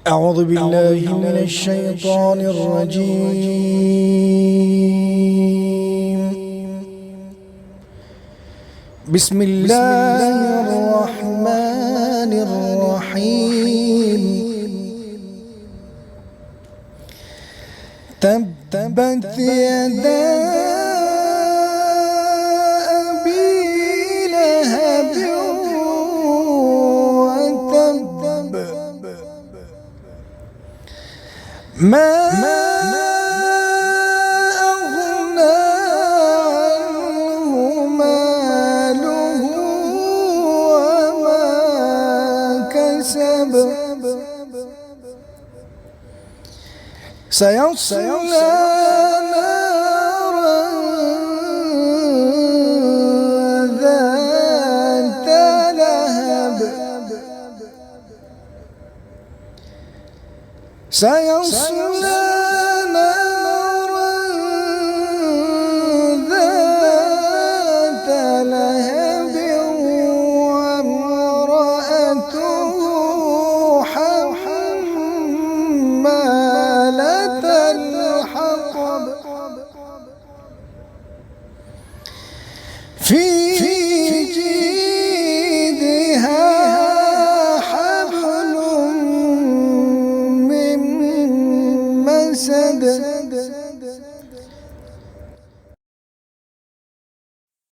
أعوذ بالله من الشيطان الرجيم. بسم الله الرحمن الرحيم. تبت يدا أبي لهب وتب، ما أغنى عنه ماله وما كسب، سيصلى نارا ذات لهب، سيصلى نارا ذات لهب وامرأته حمالة الحطب، في